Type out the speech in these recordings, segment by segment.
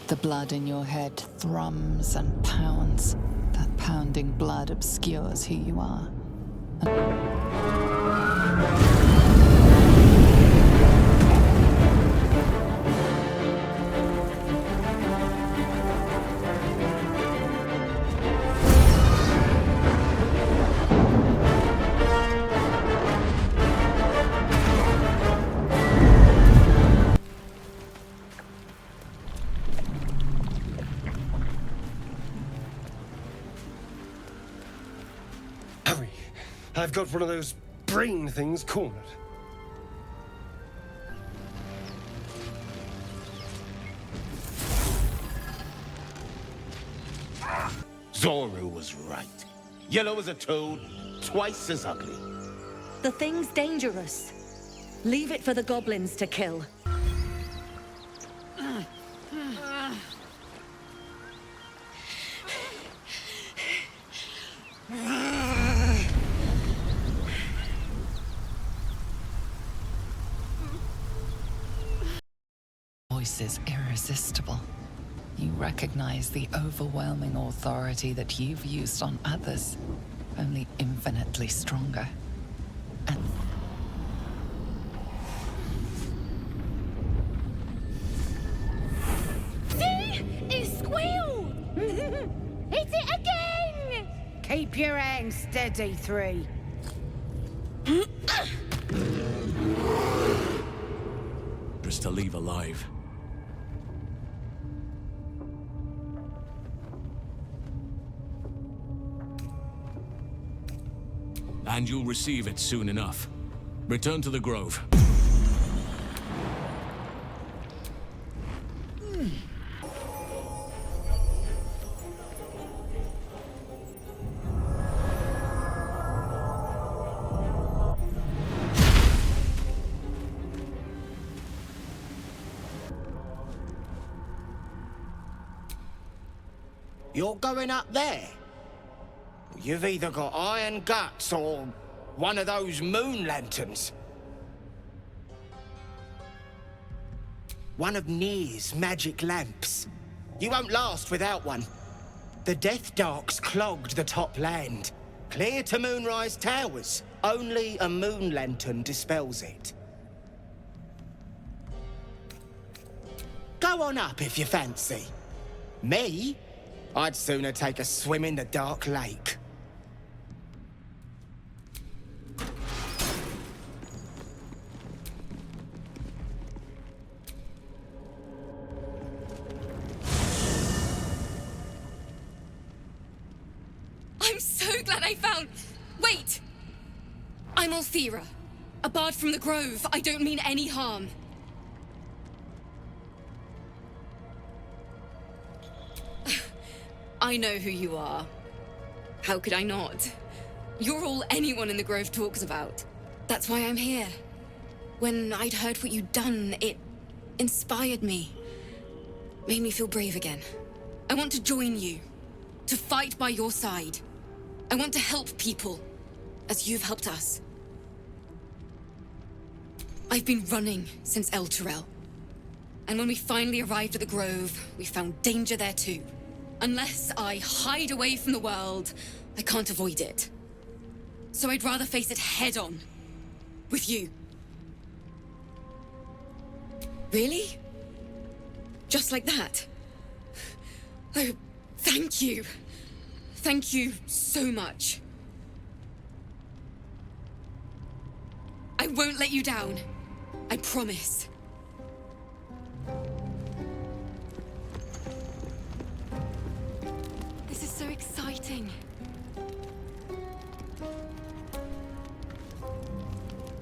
The blood in your head thrums and pounds. That pounding blood obscures who you are. Hurry! I've got one of those brain things cornered. Zoru was right. Yellow as a toad, twice as ugly. The thing's dangerous. Leave it for the goblins to kill. Voice is irresistible. You recognize the overwhelming authority that you've used on others, only infinitely stronger. And See? It squealed! Hit it again! Keep your hands steady, Three. Just to leave alive. And you'll receive it soon enough. Return to the grove. You're going up there? You've either got iron guts or one of those moon lanterns. One of Nir's magic lamps. You won't last without one. The Death Darks clogged the top land. Clear to Moonrise Towers. Only a moon lantern dispels it. Go on up if you fancy. Me? I'd sooner take a swim in the dark lake. I'm so glad I found... Wait! I'm Althera, a bard from the Grove. I don't mean any harm. I know who you are. How could I not? You're all anyone in the Grove talks about. That's why I'm here. When I'd heard what you'd done, it inspired me. Made me feel brave again. I want to join you. To fight by your side. I want to help people, as you've helped us. I've been running since El Turel. And when we finally arrived at the Grove, we found danger there too. Unless I hide away from the world, I can't avoid it. So I'd rather face it head-on. With you. Really? Just like that? Oh, thank you. Thank you so much. I won't let you down. I promise. This is so exciting.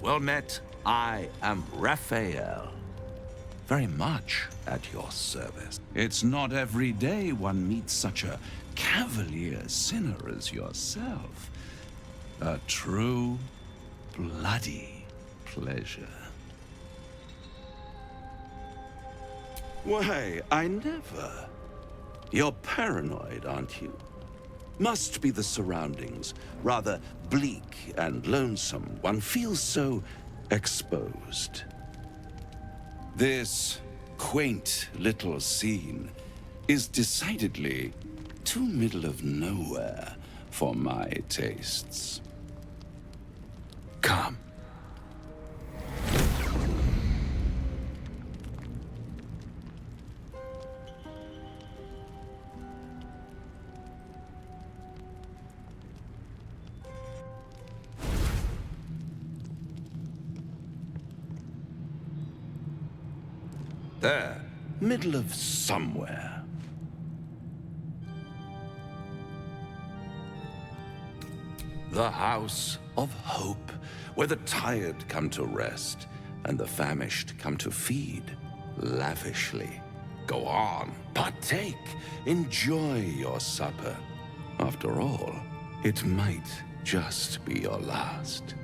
Well met. I am Raphael. Very much at your service. It's not every day one meets such a cavalier sinner as yourself. A true, bloody pleasure. Why, I never. You're paranoid, aren't you? Must be the surroundings. Rather bleak and lonesome. One feels so exposed. This quaint little scene is decidedly too middle of nowhere for my tastes. Come. There, middle of somewhere. The House of Hope, where the tired come to rest and the famished come to feed lavishly. Go on, partake, enjoy your supper. After all, it might just be your last.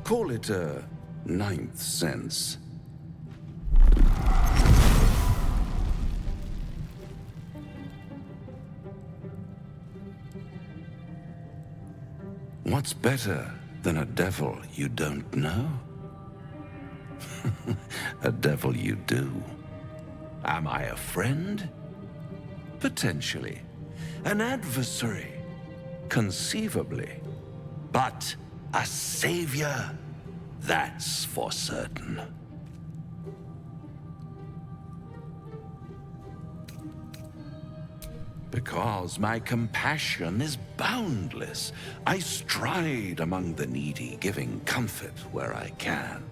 Call it a ninth sense. What's better than a devil you don't know? A devil you do. Am I a friend? Potentially. An adversary? Conceivably. But a savior? That's for certain. Because my compassion is boundless, I stride among the needy, giving comfort where I can.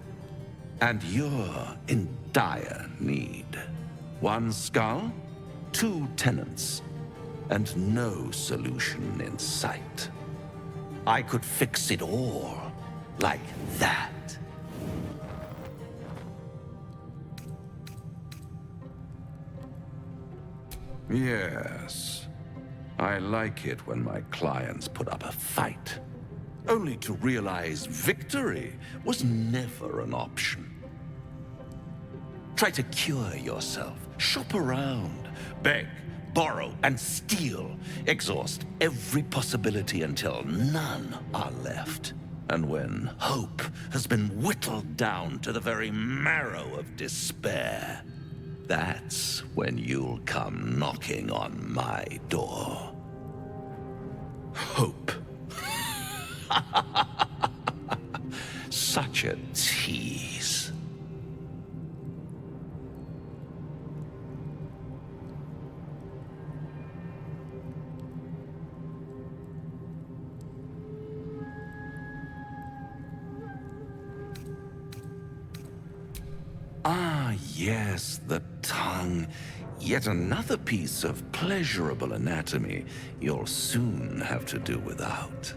And you're in dire need. One skull, two tenants, and no solution in sight. I could fix it all like that. Yes, I like it when my clients put up a fight, only to realize victory was never an option. Try to cure yourself, shop around, beg, borrow, and steal, exhaust every possibility until none are left. And when hope has been whittled down to the very marrow of despair, that's when you'll come knocking on my door. Hope. Such a tease. Ah, yes, the tongue. Yet another piece of pleasurable anatomy you'll soon have to do without.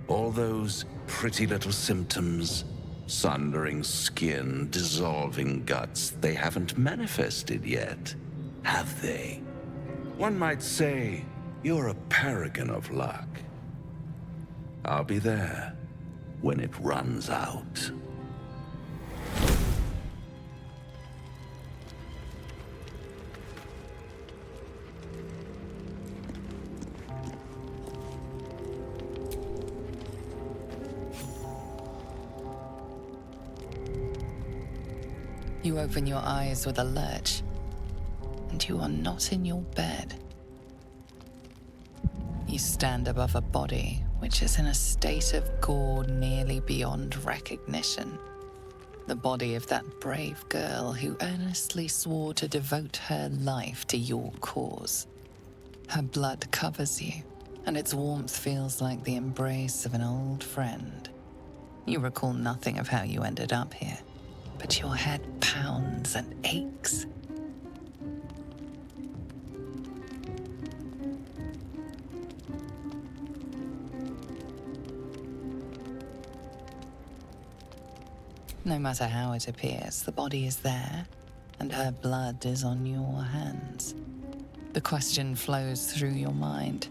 All those pretty little symptoms, sundering skin, dissolving guts, they haven't manifested yet, have they? One might say you're a paragon of luck. I'll be there when it runs out. You open your eyes with a lurch, and you are not in your bed. You stand above a body which is in a state of gore nearly beyond recognition. The body of that brave girl who earnestly swore to devote her life to your cause. Her blood covers you, and its warmth feels like the embrace of an old friend. You recall nothing of how you ended up here, but your head pounds and aches. No matter how it appears, the body is there, and her blood is on your hands. The question flows through your mind.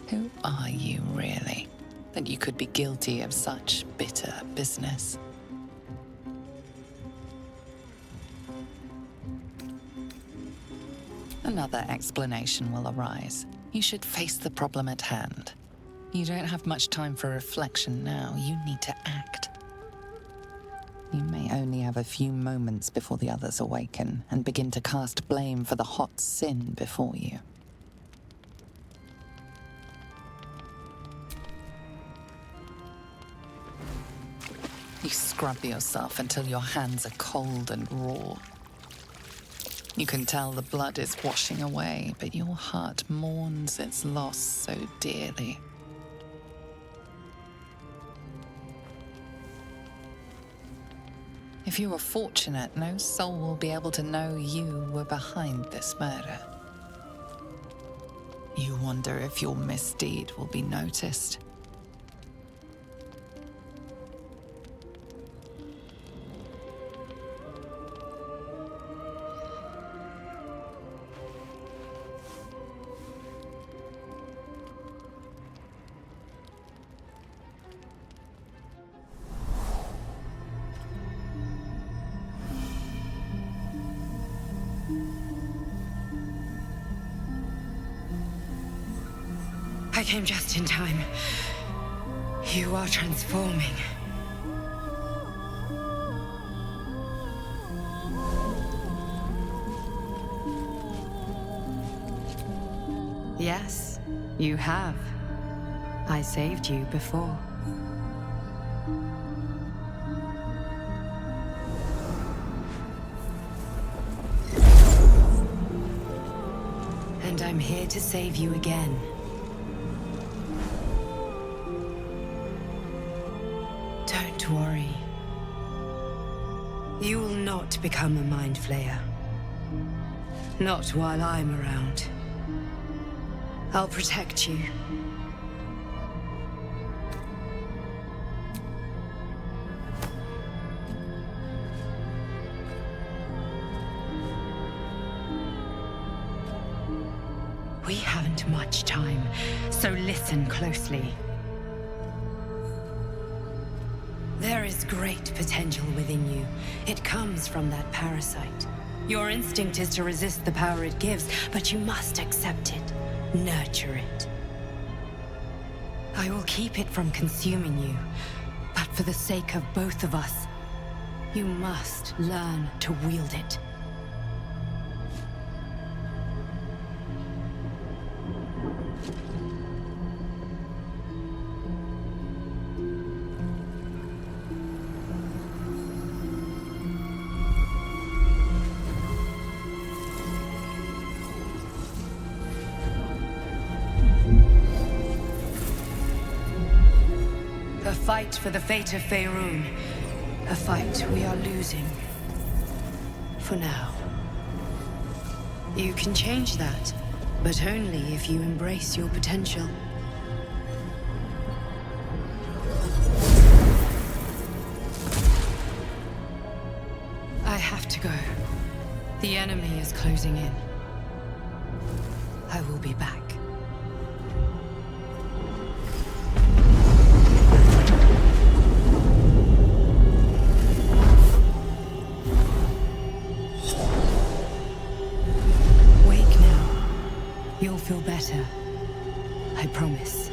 Who are you, really, that you could be guilty of such bitter business? Another explanation will arise. You should face the problem at hand. You don't have much time for reflection now. You need to act. You may only have a few moments before the others awaken and begin to cast blame for the hot sin before you. You scrub yourself until your hands are cold and raw. You can tell the blood is washing away, but your heart mourns its loss so dearly. If you are fortunate, no soul will be able to know you were behind this murder. You wonder if your misdeed will be noticed. I came just in time. You are transforming. Yes, you have. I saved you before. And I'm here to save you again. Don't worry. You will not become a Mind Flayer. Not while I'm around. I'll protect you. We haven't much time, so listen closely. There is great potential within you. It comes from that parasite. Your instinct is to resist the power it gives, but you must accept it, nurture it. I will keep it from consuming you, but for the sake of both of us, you must learn to wield it. A fight for the fate of Faerun. A fight we are losing. For now. You can change that, but only if you embrace your potential. I have to go. The enemy is closing in. I will be back. You'll feel better. I promise.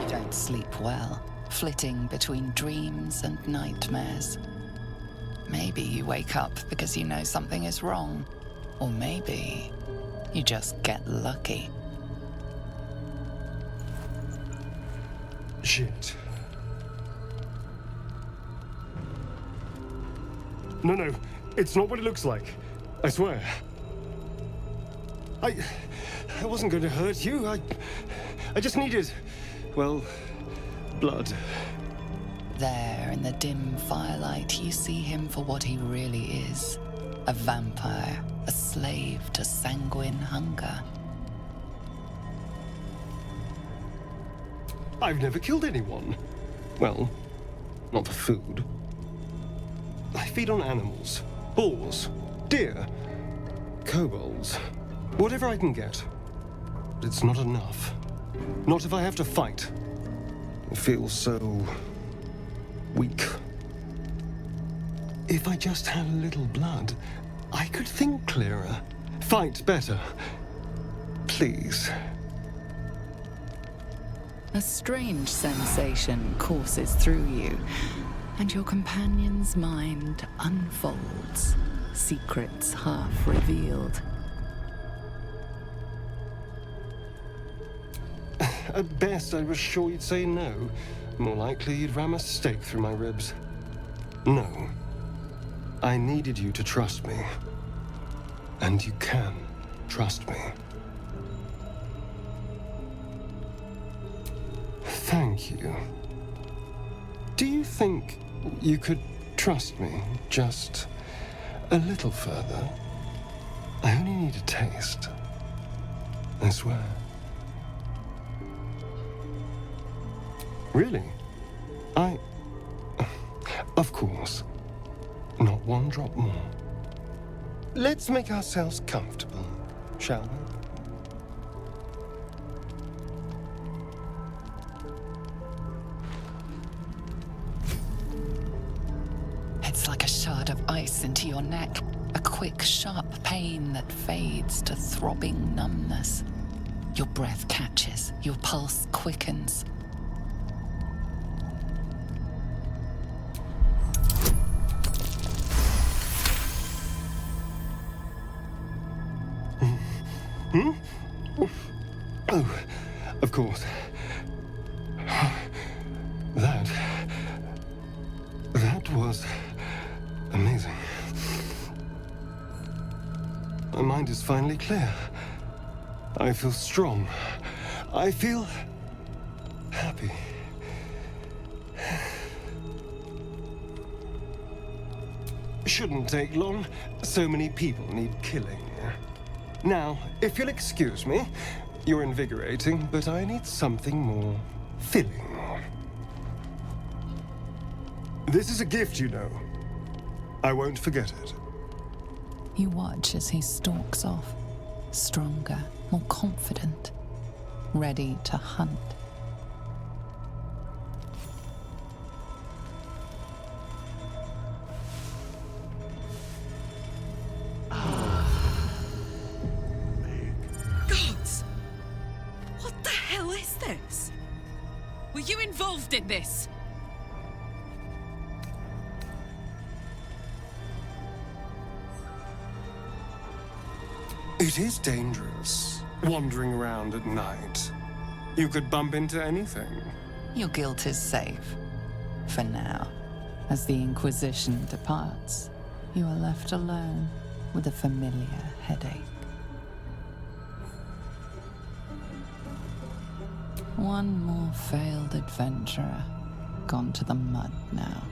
You don't sleep well, flitting between dreams and nightmares. Maybe you wake up because you know something is wrong. Or maybe you just get lucky. Shit. No, it's not what it looks like. I swear. I wasn't going to hurt you. I just needed, well, blood. There, in the dim firelight, you see him for what he really is. A vampire, a slave to sanguine hunger. I've never killed anyone. Well, not for food. I feed on animals. Boars. Deer. Kobolds. Whatever I can get. But it's not enough. Not if I have to fight. I feel so weak. If I just had a little blood, I could think clearer. Fight better. Please. A strange sensation courses through you, and your companion's mind unfolds, secrets half revealed. At best, I was sure you'd say no. More likely, you'd ram a stake through my ribs. No. I needed you to trust me. And you can trust me. Thank you. Do you think you could trust me just a little further? I only need a taste. I swear. Really? Of course. Not one drop more. Let's make ourselves comfortable, shall we? It's like a shard of ice into your neck, a quick, sharp pain that fades to throbbing numbness. Your breath catches, your pulse quickens. Oh, of course. That was amazing. My mind is finally clear. I feel strong. I feel happy. Shouldn't take long. So many people need killing. Now, if you'll excuse me, you're invigorating, but I need something more filling. This is a gift, you know. I won't forget it. You watch as he stalks off, stronger, more confident, ready to hunt. Gods! What the hell is this? Were you involved in this? It is dangerous, wandering around at night. You could bump into anything. Your guilt is safe. For now. As the Inquisition departs, you are left alone with a familiar headache. One more failed adventurer, gone to the mud now.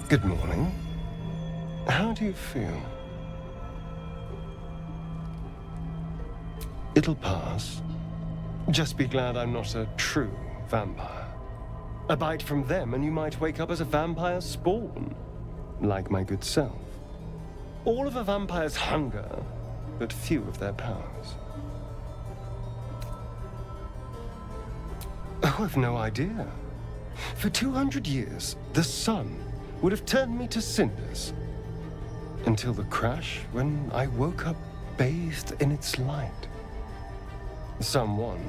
Good morning. How do you feel? It'll pass. Just be glad I'm not a true vampire. A bite from them and you might wake up as a vampire spawn. Like my good self. All of a vampire's hunger, but few of their powers. Oh, I've no idea. For 200 years, the sun would have turned me to cinders. Until the crash, when I woke up bathed in its light. Someone,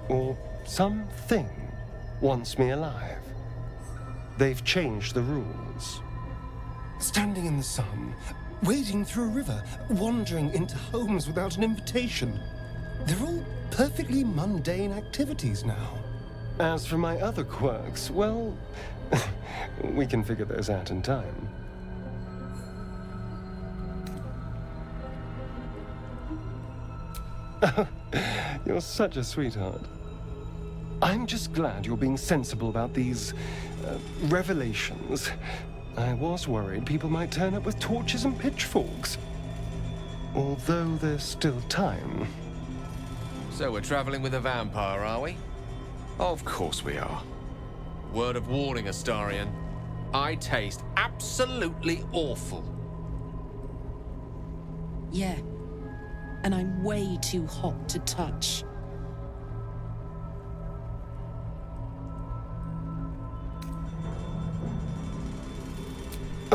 or something, wants me alive. They've changed the rules. Standing in the sun, wading through a river, wandering into homes without an invitation. They're all perfectly mundane activities now. As for my other quirks, well, we can figure those out in time. You're such a sweetheart. I'm just glad you're being sensible about these revelations. I was worried people might turn up with torches and pitchforks. Although there's still time. So we're traveling with a vampire, are we? Of course we are. Word of warning, Astarion. I taste absolutely awful. Yeah. And I'm way too hot to touch.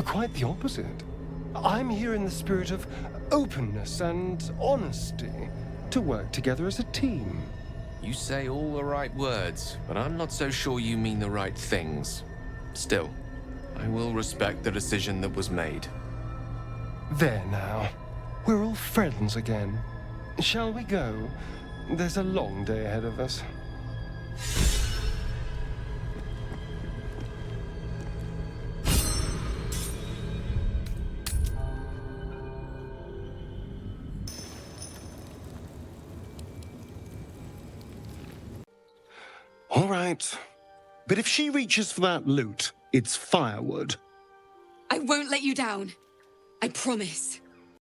Quite the opposite. I'm here in the spirit of openness and honesty, to work together as a team. You say all the right words, but I'm not so sure you mean the right things. Still, I will respect the decision that was made. There now. We're all friends again. Shall we go? There's a long day ahead of us. All right. But if she reaches for that loot, it's firewood. I won't let you down. I promise.